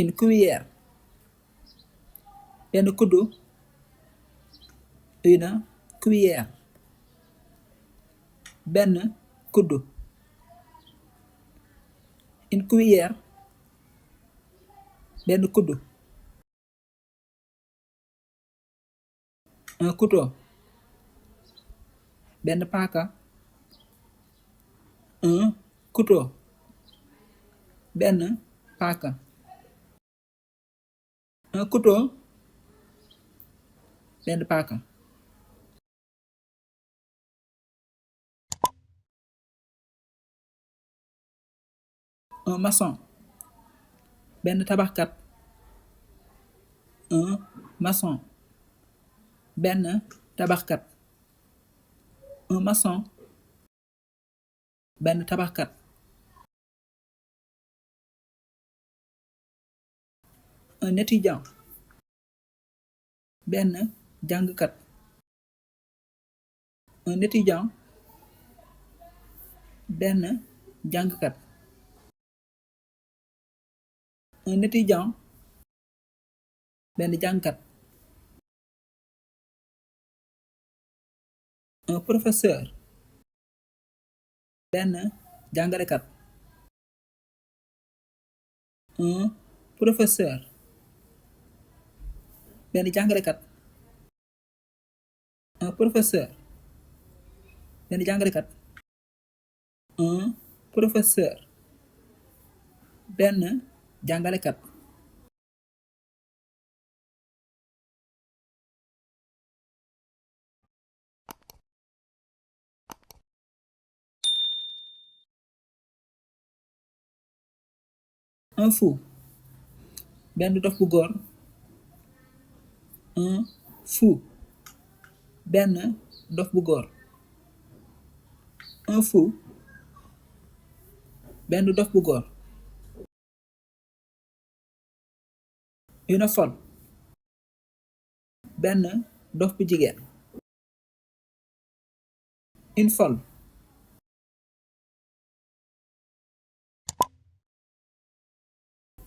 une cuillère benn kuddu une cuillère benn kuddu une cuillère benn kuddu un couteau benn paaka un couteau benn paaka un couteau benn paaka un maçon benn tabaxkat un maçon benn tabaxkat un maçon benn tabaxkat un étudiant benn jàngkat un étudiant benn jàngkat un étudiant benn jàngkat un professeur benn jàngalekat un professeur benn jàngalekat un professeur benn jàngalekat un professeur benn jàngalekat un fou benn dof bu góor un fou benn dof bu góor un fou benn dof bu góor une folle benn dof bu jigéen une folle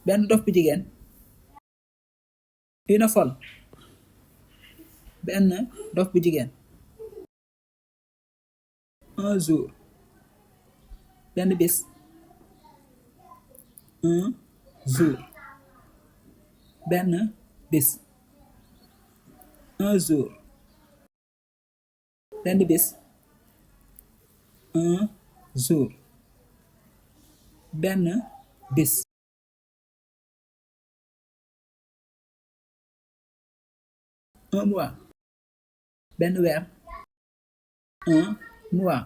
benn dof bu jigéen une folle benn dof bu jigéen un jour benn bis un jour benn bis un jour benn bis un jour benn bis un mois benn weer un mois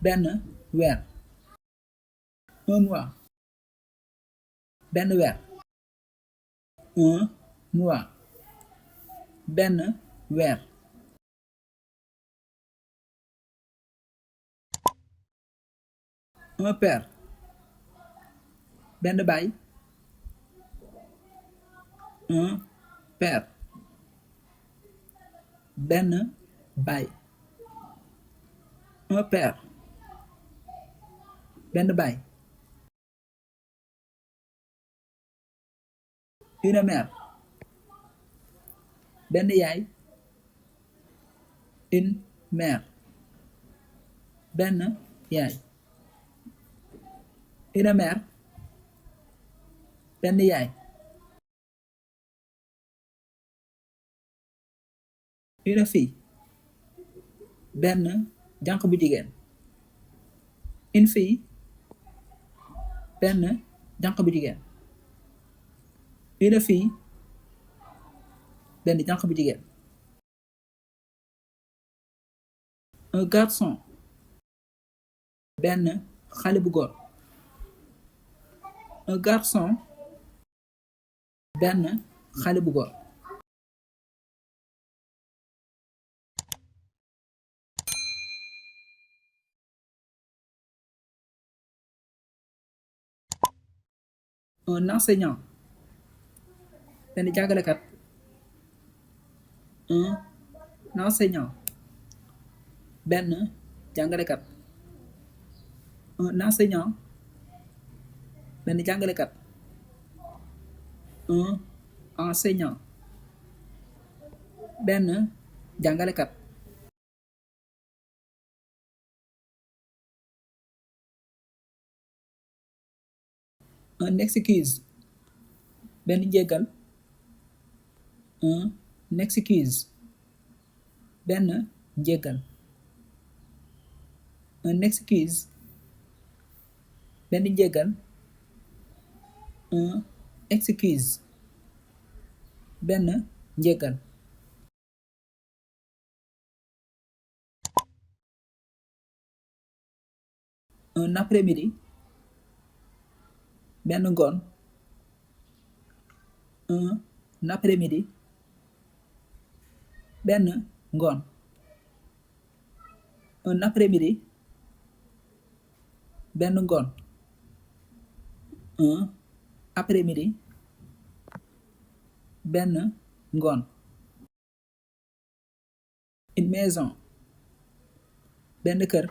benn weer un mois benn weer un mois benn weer un père benn baay un père benn baay un père benn baay une mère benn yaay une mère benn yaay une mère benn yaay une fille benn jànq bu jigéen une fille benn jànq bu jigéen une fille benn jànq bu jigéen un garçon benn xale bu góor un garçon benn xale bu góor un enseignant benn jàngalekat un enseignant benn jàngalekat un enseignant benn jàngalekat Un enseignant. Benn jàngalekat. Un excuse. Benn njéggal. Un excuse. Benn njéggal. Un excuse. Benn njéggal. Un excuse. Benn njéggal. Un après-midi. Benn ngoon. Un après-midi. Benn ngoon. Un après-midi. Benn ngoon. Un après-midi. Benn ngoon. Une maison. Benn kër.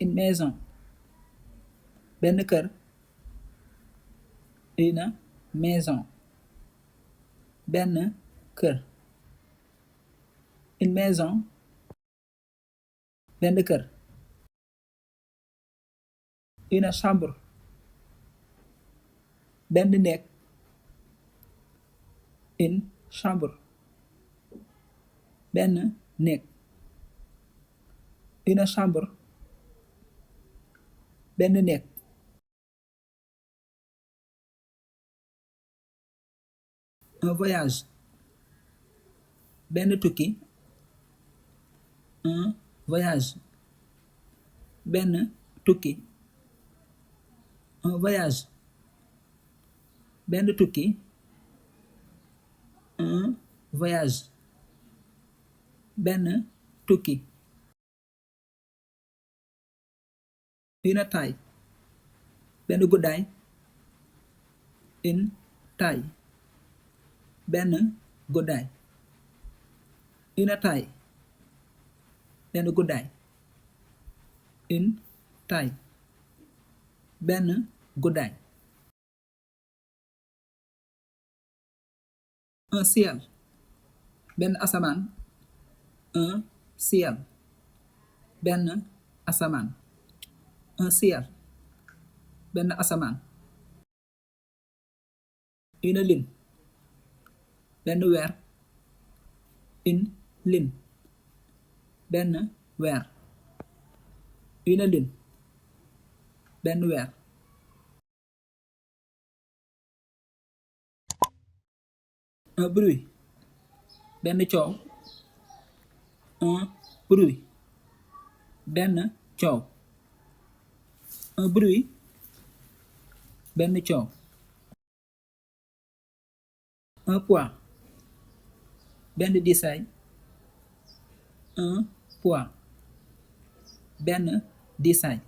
Une maison. Benn kër. Une maison. Benn kër. Une maison. Benn kër. Une chambre. Benn néeg. Une chambre. Benn néeg. Une chambre. Benn néeg. Un voyage. Benn tukki. Un voyage. Benn tukki. Un voyage. Benn tukki. Un voyage. Benn tukki. Une taille. Benn guddaay. Une taille. Benn guddaay. Une taille. Benn guddaay. Une taille. Benn guddaay. Un ciel. Benn asamaan. Un ciel. Benn asamaan. Un ciel. Benn asamaan. Une lune. Benn weer. Une lune. Benn weer. Une lune. Benn weer. Un bruit. Benn coow. Un bruit. Benn coow. Un bruit. Benn coow. Un poids. Benn diisaay. Un poids. Benn diisaay.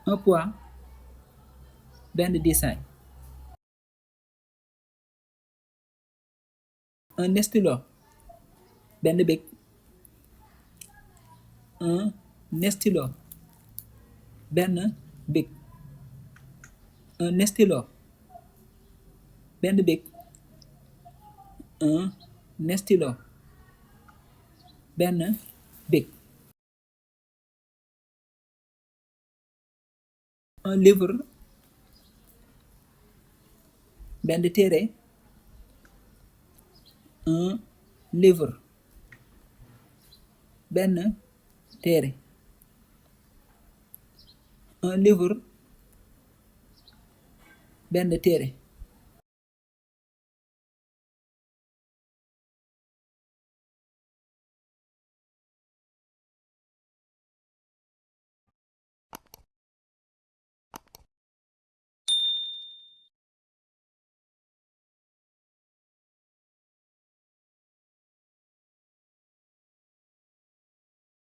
Un poids. Benn diisaay. Un stylo. Benn bic. Un stylo. Benn bic. Un stylo. Benn bic. Un stylo. Benn bic. Un livre. Benn téere. Un livre. Benn téere. Un livre. Benn téere.